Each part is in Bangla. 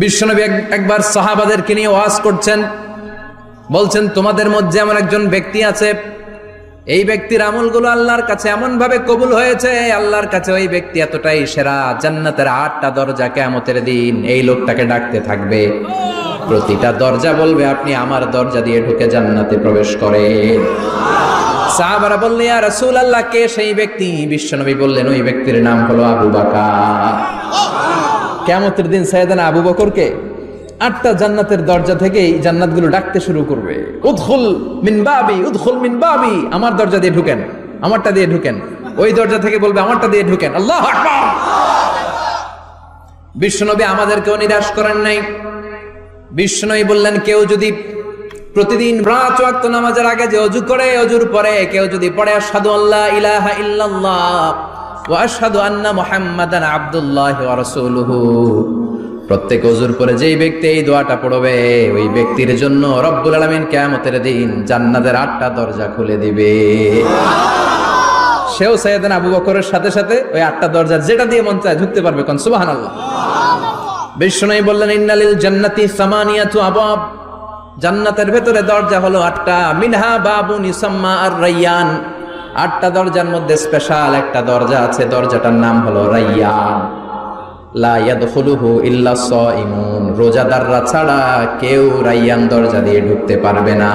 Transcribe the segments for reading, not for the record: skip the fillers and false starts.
বিশ্বনবী একবার সাহাবাদেরকে নিয়ে ওয়াজ করছেন, বলছেন তোমাদের মধ্যে এমন একজন ব্যক্তি আছে, এই ব্যক্তির আমলগুলো আল্লাহর কাছে এমন ভাবে কবুল হয়েছে, আল্লাহর কাছে ওই ব্যক্তি এতটাই সেরা, জান্নাতের 8টা দরজা কিয়ামতের দিন এই লোকটাকে ডাকতে থাকবে, প্রতিটা দরজা বলবে আপনি আমার দরজা দিয়ে ঢুকে জান্নাতে প্রবেশ করেন। সাহাবারা বললেন ইয়া রাসূলুল্লাহ, কে সেই ব্যক্তি? বিশ্বনবী বললেন ওই ব্যক্তির নাম হলো আবু বকর। কিয়ামতের দিন সাইয়েদনা আবু বকরকে 8টা জান্নাতের দরজা থেকেই জান্নাতগুলো ডাকতে শুরু করবে, উদখুল মিন বাবি, উদখুল মিন বাবি, আমার দরজা দিয়ে ঢুকেন, আমারটা দিয়ে ঢুকেন। ওই দরজা থেকে বলবে আমারটা দিয়ে ঢুকেন। আল্লাহু আকবার। বিশ্বনবী আমাদেরকেও নিরাশ করেন নাই। বিশ্বনবী বললেন কেউ যদি প্রতিদিন 5 ওয়াক্ত নামাজের আগে যে ওযু করে, ওযুর পরে কেউ যদি পড়ে আশহাদু আল্লা ইলাহা ইল্লাল্লাহ ওয়া আশহাদু আন্না মুহাম্মাদান আবদুল্লাহি ওয়া রাসূলুহু, প্রত্যেক ওযুর পরে যেই ব্যক্তি এই দোয়াটা পড়বে ওই ব্যক্তির জন্য রব্বুল আলামিন কিয়ামতের দিন জান্নাতের 8টা দরজা খুলে দিবে। সেও সাইয়েদনা আবু বকরের সাথে সাথে ওই 8টা দরজার যেটা দিয়ে মন চায় ঢুকতে পারবে। কোন সুবহানাল্লাহ। বিশ্বনবী বললেন ইন্নালিল জান্নাতি সামানিয়াতু আবাব, জান্নাতের ভেতরে দরজা হলো 8টা, মিনহা বাবুন ইউসাম্মা আর-রায়্যান, 8টা দরজার মধ্যে স্পেশাল একটা দরজা আছে, দরজাটার নাম হলো রায়্যান। লা ইয়াদখুলুহু ইল্লা সাইমুন, রোজাদাররা ছাড়া কেউ রায়্যান দরজা দিয়ে ঢুকতে পারবে না।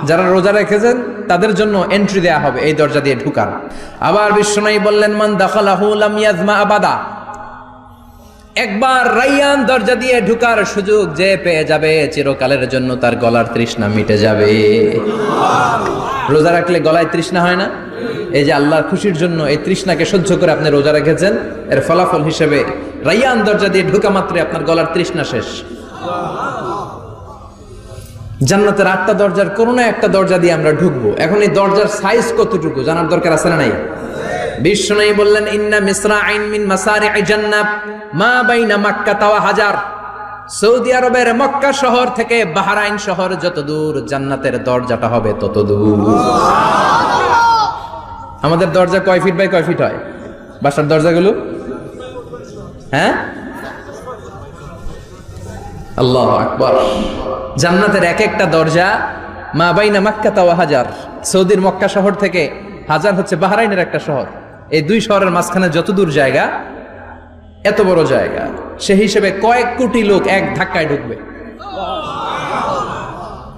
যারা রোজা রেখেছেন তাদের জন্য এন্ট্রি দেয়া হবে এই দরজা দিয়ে ঢুকার। আবার বিশ্বনবী বললেন মান দাখালাহু লাম ইয়াজমা আবাদা, একবার রায়্যান দরজা দিয়ে ঢুকার সুযোগ যে পেয়ে যাবে চিরকালের জন্য তার গলার তৃষ্ণা মিটে যাবে। রোজা রাখলে গলায় তৃষ্ণা হয় না? এই যে আল্লাহর খুশির জন্য এই তৃষ্ণাকে সহ্য করে আপনি রোজা রেখেছেন, এর ফলাফল হিসেবে রায়্যান দরজা দিয়ে ঢুকা মাত্রই আপনার গলার তৃষ্ণা শেষ। জান্নাতের 8টা দরজার কোন না একটা দরজা দিয়ে আমরা ঢুকবো। এখন এই দরজার সাইজ কতটুকু জানার দরকার আছে না নাই? বিশ্বনবী বললেন ইন্না মিসরাইন মিন মাসারি'i জান্নাহ মা বাইনা মাক্কা ওয়া হাজার, সৌদি আরবের মক্কা শহর থেকে বাহরাইন শহর যত দূর, জান্নাতের দরজাটা হবে তত দূর। আমাদের দরজা কয় ফিট বাই কয় ফিট হয় বাসার দরজাগুলো? হ্যাঁ, আল্লাহু আকবার। জান্নাতের এক একটা দরজা মা বাইনা মাক্কা ওয়া হাজার, সৌদির মক্কা শহর থেকে হাজার হচ্ছে বাহরাইনের একটা শহর, এই দুই শহরের মাঝখানে যত দূর জায়গা এত বড় জায়গা, সেই হিসেবে কয়েক কোটি লোক এক ধাক্কায় ঢুকবে।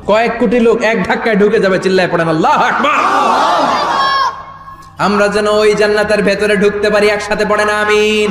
কয়েক কোটি লোক এক ধাক্কায় ঢুকে যাবে। চিল্লায় পড়েন আল্লাহু আকবার। আমরা যেন ওই জান্নাতের ভেতরে ঢুকতে পারি, একসাথে পড়েন আমিন।